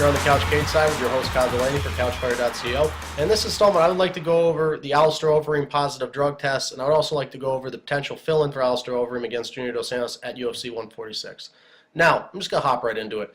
You're on the Couch Cage side with your host Kyle Delaney for CouchFire.co. And in this installment, I would like to go over the Alistair Overeem positive drug test, and I would also like to go over the potential fill-in for Alistair Overeem against Junior Dos Santos at UFC 146. Now, I'm just going to hop right into it.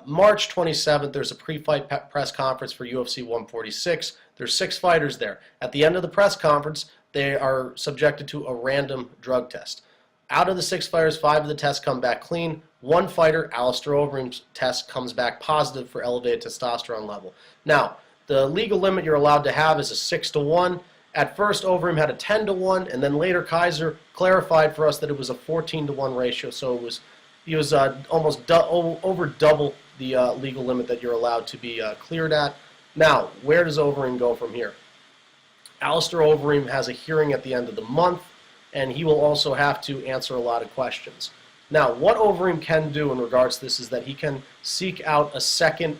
March 27th, there's a pre-fight press conference for UFC 146. There's 6 fighters there. At the end of the press conference, they are subjected to a random drug test. Out of the 6 fighters, 5 of the tests come back clean. 1 fighter, Alistair Overeem's test, comes back positive for elevated testosterone level. Now, the legal limit you're allowed to have is a 6-to-1. At first, Overeem had a 10-to-1, and then later Kaiser clarified for us that it was a 14-to-1 ratio. So he was almost over double the legal limit that you're allowed to be cleared at. Now, where does Overeem go from here? Alistair Overeem has a hearing at the end of the month, and he will also have to answer a lot of questions. Now, what Overeem can do in regards to this is that he can seek out a second,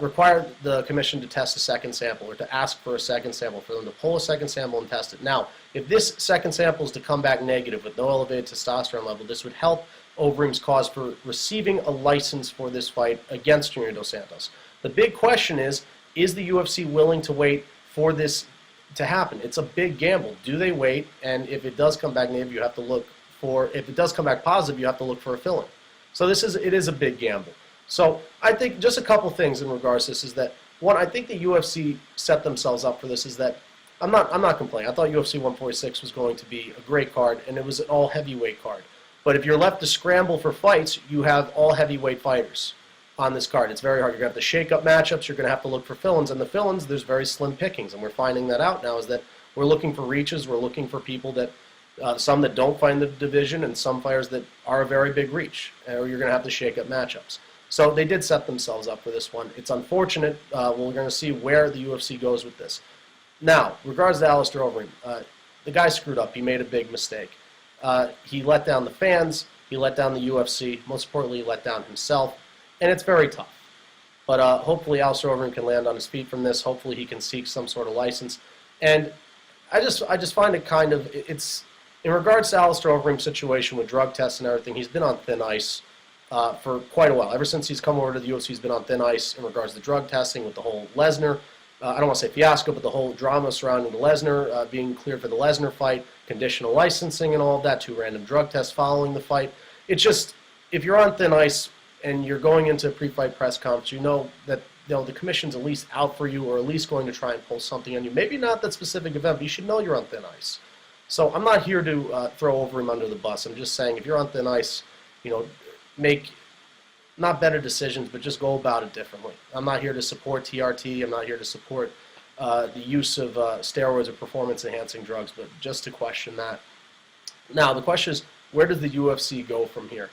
require the commission to test a second sample or to ask for a second sample, for them to pull a second sample and test it. Now, if this second sample is to come back negative with no elevated testosterone level, this would help Overeem's cause for receiving a license for this fight against Junior Dos Santos. The big question is the UFC willing to wait for this to happen? It's a big gamble. Do they wait? And if it does come back negative, you have to look for, if it does come back positive, you have to look for a fill-in. So it is a big gamble. So I think just a couple things in regards to this is that, one, I think the UFC set themselves up for this is that, I'm not complaining. I thought UFC 146 was going to be a great card, and it was an all heavyweight card. But if you're left to scramble for fights, you have all heavyweight fighters on this card. It's very hard. You're going to have to shake up matchups. You're going to have to look for fill-ins. And the fill-ins, there's very slim pickings. And we're finding that out now is that we're looking for reaches. We're looking for people that, some that don't find the division and some fighters that are a very big reach. Or you're going to have to shake up matchups. So they did set themselves up for this one. It's unfortunate. We're going to see where the UFC goes with this. Now, regards to Alistair Overeem, the guy screwed up. He made a big mistake. He let down the fans. He let down the UFC. Most importantly, he let down himself. And it's very tough. But hopefully Alistair Overeem can land on his feet from this. Hopefully he can seek some sort of license. And I just find it kind of, it's, in regards to Alistair Overeem's situation with drug tests and everything, he's been on thin ice for quite a while. Ever since he's come over to the UFC, he's been on thin ice in regards to drug testing with the whole Lesnar, I don't want to say fiasco, but the whole drama surrounding the Lesnar, being cleared for the Lesnar fight, conditional licensing and all of that, 2 random drug tests following the fight. It's just, if you're on thin ice, and you're going into a pre-fight press conference, you know that the commission's at least out for you or at least going to try and pull something on you. Maybe not that specific event, but you should know you're on thin ice. So I'm not here to throw Overeem under the bus. I'm just saying if you're on thin ice, make not better decisions, but just go about it differently. I'm not here to support TRT. I'm not here to support the use of steroids or performance-enhancing drugs, but just to question that. Now, the question is, where does the UFC go from here?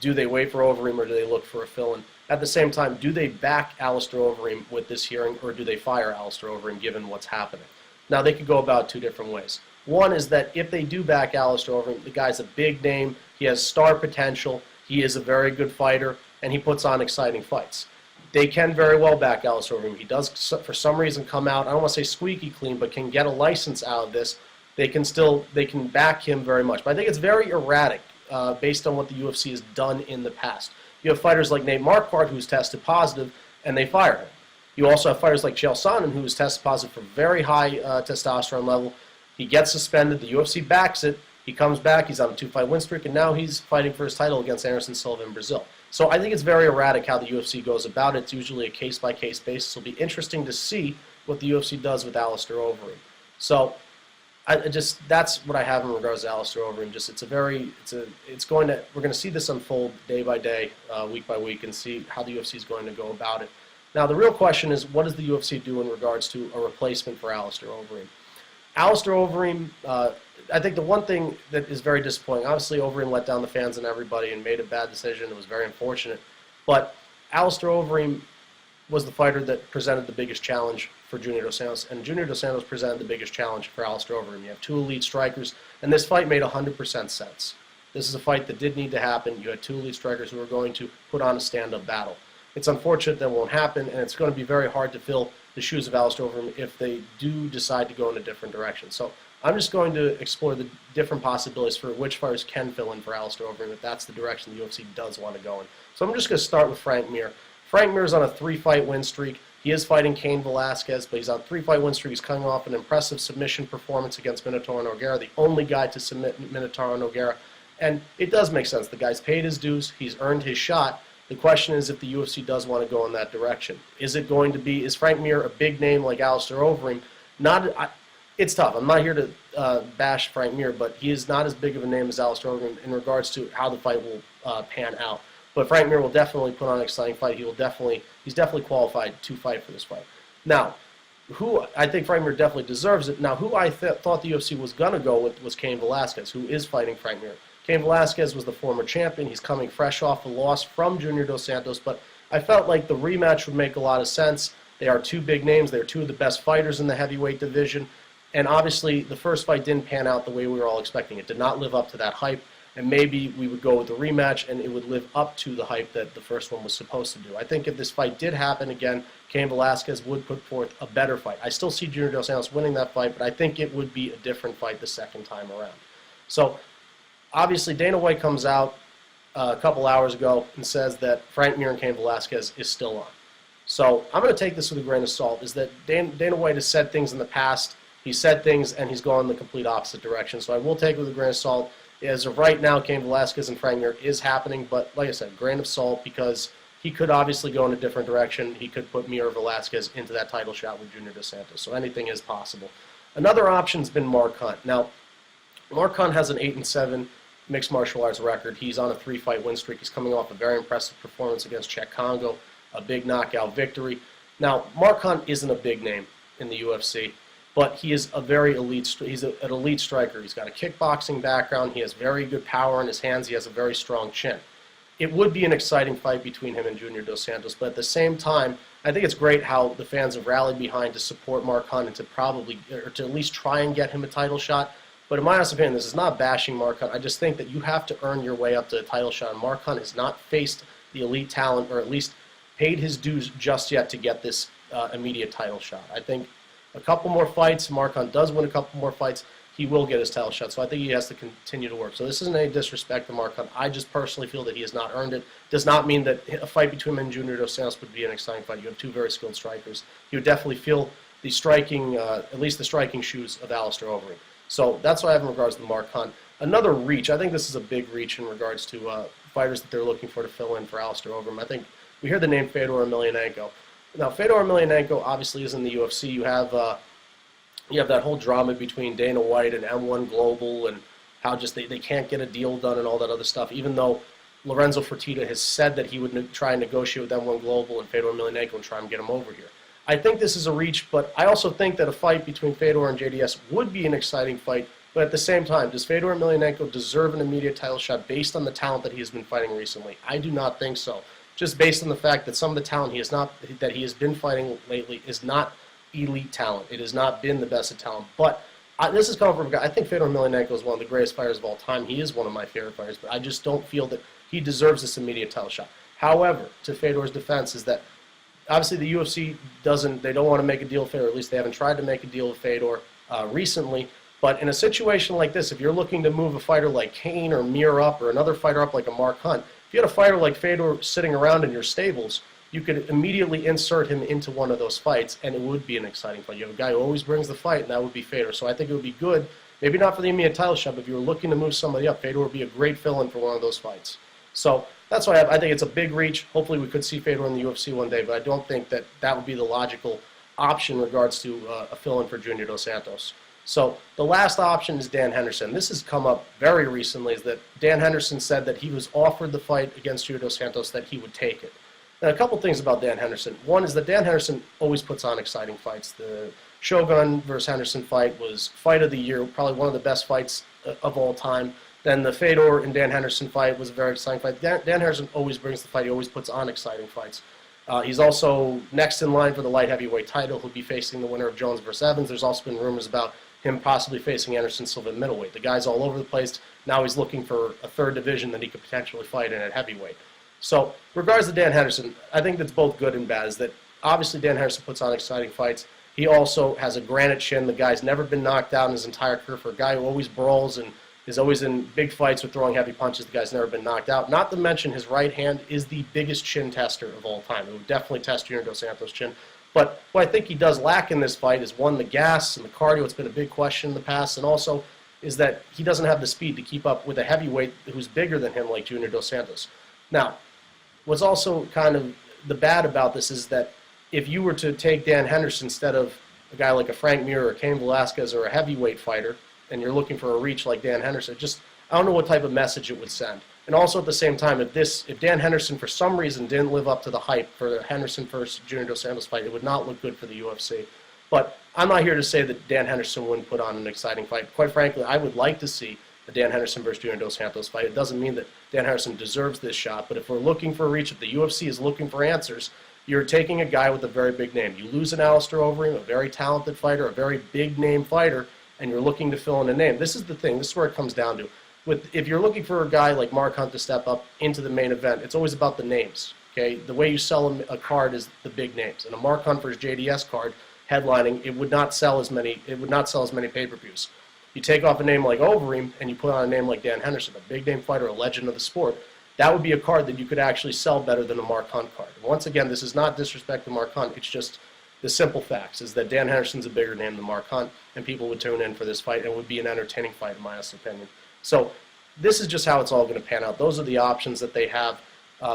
Do they wait for Overeem or do they look for a fill-in? At the same time, do they back Alistair Overeem with this hearing or do they fire Alistair Overeem given what's happening? Now, they could go about 2 different ways. One is that if they do back Alistair Overeem, the guy's a big name, he has star potential, he is a very good fighter, and he puts on exciting fights. They can very well back Alistair Overeem. He does, for some reason, come out, I don't want to say squeaky clean, but can get a license out of this. They can back him very much. But I think it's very erratic. Based on what the UFC has done in the past. You have fighters like Nate Marquardt who's tested positive and they fire him. You also have fighters like Chael Sonnen who was tested positive for very high testosterone level. He gets suspended, the UFC backs it, he comes back, he's on a 2-fight win streak, and now he's fighting for his title against Anderson Silva in Brazil. So I think it's very erratic how the UFC goes about it. It's usually a case-by-case basis. It'll be interesting to see what the UFC does with Alistair Overeem. So that's what I have in regards to Alistair Overeem. We're going to see this unfold day by day, week by week, and see how the UFC is going to go about it. Now, the real question is, what does the UFC do in regards to a replacement for Alistair Overeem? Alistair Overeem, I think the one thing that is very disappointing, obviously Overeem let down the fans and everybody and made a bad decision. It was very unfortunate. But Alistair Overeem was the fighter that presented the biggest challenge for Junior Dos Santos, and Junior Dos Santos presented the biggest challenge for Alistair Overeem. You have 2 elite strikers, and this fight made 100% sense. This is a fight that did need to happen. You had 2 elite strikers who were going to put on a stand-up battle. It's unfortunate that won't happen, and it's going to be very hard to fill the shoes of Alistair Overeem if they do decide to go in a different direction. So I'm just going to explore the different possibilities for which fighters can fill in for Alistair Overeem if that's the direction the UFC does want to go in. So I'm just going to start with Frank Mir. Frank Mir's on a 3-fight win streak. He is fighting Cain Velasquez, but he's on a 3-fight win streak. He's coming off an impressive submission performance against Minotauro Nogueira, the only guy to submit Minotauro Nogueira. And it does make sense. The guy's paid his dues. He's earned his shot. The question is if the UFC does want to go in that direction. Is it going to be, is Frank Mir a big name like Alistair Overeem? It's tough. I'm not here to bash Frank Mir, but he is not as big of a name as Alistair Overeem in regards to how the fight will pan out. But Frank Mir will definitely put on an exciting fight. He's definitely qualified to fight for this fight. Now, who I think Frank Mir definitely deserves it. Now, who I thought the UFC was going to go with was Cain Velasquez, who is fighting Frank Mir. Cain Velasquez was the former champion. He's coming fresh off a loss from Junior Dos Santos, but I felt like the rematch would make a lot of sense. They are two big names. They're two of the best fighters in the heavyweight division. And obviously, the first fight didn't pan out the way we were all expecting. It did not live up to that hype. And maybe we would go with the rematch, and it would live up to the hype that the first one was supposed to do. I think if this fight did happen again, Cain Velasquez would put forth a better fight. I still see Junior Dos Santos winning that fight, but I think it would be a different fight the second time around. So, obviously, Dana White comes out a couple hours ago and says that Frank Mir and Cain Velasquez is still on. So, I'm going to take this with a grain of salt, is that Dana White has said things in the past. He said things, and he's gone the complete opposite direction. So, I will take it with a grain of salt. As of right now, Cain Velasquez and Frank Mir is happening, but like I said, grain of salt, because he could obviously go in a different direction. He could put Mir or Velasquez into that title shot with Junior Dos Santos, so anything is possible. Another option's been Mark Hunt. Now, Mark Hunt has an 8-7 mixed martial arts record. He's on a 3-fight win streak. He's coming off a very impressive performance against Czech Congo, a big knockout victory. Now, Mark Hunt isn't a big name in the UFC. But he is a very elite. He's an elite striker. He's got a kickboxing background. He has very good power in his hands. He has a very strong chin. It would be an exciting fight between him and Junior Dos Santos. But at the same time, I think it's great how the fans have rallied behind to support Mark Hunt and to at least try and get him a title shot. But in my honest opinion, this is not bashing Mark Hunt. I just think that you have to earn your way up to a title shot. And Mark Hunt has not faced the elite talent, or at least paid his dues just yet to get this immediate title shot. I think a couple more fights, Mark Hunt does win a couple more fights, he will get his title shot. So I think he has to continue to work. So this isn't any disrespect to Mark Hunt. I just personally feel that he has not earned it. Does not mean that a fight between him and Junior Dos Santos would be an exciting fight. You have two very skilled strikers. He would definitely feel the striking, at least the striking shoes of Alistair Overeem. So that's what I have in regards to Mark Hunt. Another reach, I think this is a big reach in regards to fighters that they're looking for to fill in for Alistair Overeem. I think we hear the name Fedor Emelianenko. Now, Fedor Emelianenko obviously is in the UFC. You have that whole drama between Dana White and M1 Global and how just they can't get a deal done and all that other stuff, even though Lorenzo Fertitta has said that he would try and negotiate with M1 Global and Fedor Emelianenko and try and get him over here. I think this is a reach, but I also think that a fight between Fedor and JDS would be an exciting fight. But at the same time, does Fedor Emelianenko deserve an immediate title shot based on the talent that he has been fighting recently? I do not think so. Just based on the fact that some of the talent that he has been fighting lately is not elite talent. It has not been the best of talent. But this is coming from a guy. I think Fedor Emelianenko is one of the greatest fighters of all time. He is one of my favorite fighters, but I just don't feel that he deserves this immediate title shot. However, to Fedor's defense is that obviously the UFC they don't want to make a deal with Fedor. At least they haven't tried to make a deal with Fedor recently. But in a situation like this, if you're looking to move a fighter like Cain or Mir up, or another fighter up like a Mark Hunt, if you had a fighter like Fedor sitting around in your stables, you could immediately insert him into one of those fights, and it would be an exciting fight. You have a guy who always brings the fight, and that would be Fedor. So I think it would be good, maybe not for the immediate title shot, but if you were looking to move somebody up, Fedor would be a great fill-in for one of those fights. So that's why I think it's a big reach. Hopefully we could see Fedor in the UFC one day, but I don't think that that would be the logical option in regards to a fill-in for Junior Dos Santos. So the last option is Dan Henderson. This has come up very recently, is that Dan Henderson said that he was offered the fight against Junior Dos Santos, that he would take it. Now, a couple things about Dan Henderson. One is that Dan Henderson always puts on exciting fights. The Shogun versus Henderson fight was fight of the year, probably one of the best fights of all time. Then the Fedor and Dan Henderson fight was a very exciting fight. Dan Henderson always brings the fight. He always puts on exciting fights. He's also next in line for the light heavyweight title. He'll be facing the winner of Jones versus Evans. There's also been rumors about him possibly facing Anderson Silva at middleweight. The guy's all over the place. Now he's looking for a third division that he could potentially fight in at heavyweight. So, regards to Dan Henderson, I think that's both good and bad. Is that obviously Dan Henderson puts on exciting fights. He also has a granite chin. The guy's never been knocked out in his entire career. For a guy who always brawls and is always in big fights with throwing heavy punches. The guy's never been knocked out. Not to mention his right hand is the biggest chin tester of all time. It would definitely test Junior Dos Santos' chin. But what I think he does lack in this fight is, one, the gas and the cardio. It's been a big question in the past. And also is that he doesn't have the speed to keep up with a heavyweight who's bigger than him like Junior Dos Santos. Now, what's also kind of the bad about this is that if you were to take Dan Henderson instead of a guy like a Frank Mir or Cain Velasquez or a heavyweight fighter, and you're looking for a reach like Dan Henderson, I don't know what type of message it would send. And also at the same time, if Dan Henderson for some reason didn't live up to the hype for the Henderson versus Junior Dos Santos fight, it would not look good for the UFC. But I'm not here to say that Dan Henderson wouldn't put on an exciting fight. Quite frankly, I would like to see a Dan Henderson versus Junior Dos Santos fight. It doesn't mean that Dan Henderson deserves this shot, but if we're looking for a reach, if the UFC is looking for answers, you're taking a guy with a very big name. You lose an Alistair Overeem, a very talented fighter, a very big name fighter, and you're looking to fill in a name. This is the thing. This is where it comes down to. If you're looking for a guy like Mark Hunt to step up into the main event, it's always about the names. Okay, the way you sell a card is the big names. And a Mark Hunt versus JDS card headlining, it would not sell as many. It would not sell as many pay-per-views. You take off a name like Overeem and you put on a name like Dan Henderson, a big name fighter, a legend of the sport. That would be a card that you could actually sell better than a Mark Hunt card. Once again, this is not disrespect to Mark Hunt. It's just the simple facts is that Dan Henderson's a bigger name than Mark Hunt, and people would tune in for this fight, and it would be an entertaining fight, in my honest opinion. So this is just how it's all going to pan out. Those are the options that they have.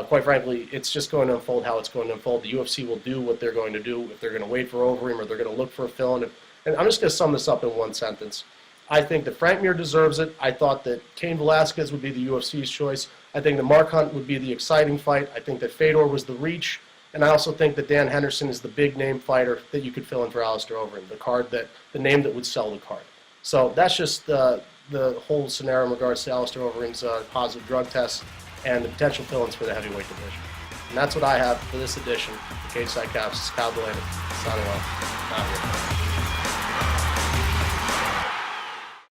Quite frankly, it's just going to unfold how it's going to unfold. The UFC will do what they're going to do. If they're going to wait for Overeem or they're going to look for a fill-in. And I'm just going to sum this up in one sentence. I think that Frank Mir deserves it. I thought that Cain Velasquez would be the UFC's choice. I think that Mark Hunt would be the exciting fight. I think that Fedor was the reach. And I also think that Dan Henderson is the big-name fighter that you could fill in for Alistair Overeem, the name that would sell the card. So that's just the whole scenario in regards to Alistair Overeem's positive drug test and the potential fill-ins for the heavyweight division. And that's what I have for this edition of Cage Side Caps. Kyle Delaney, signing off. Out here.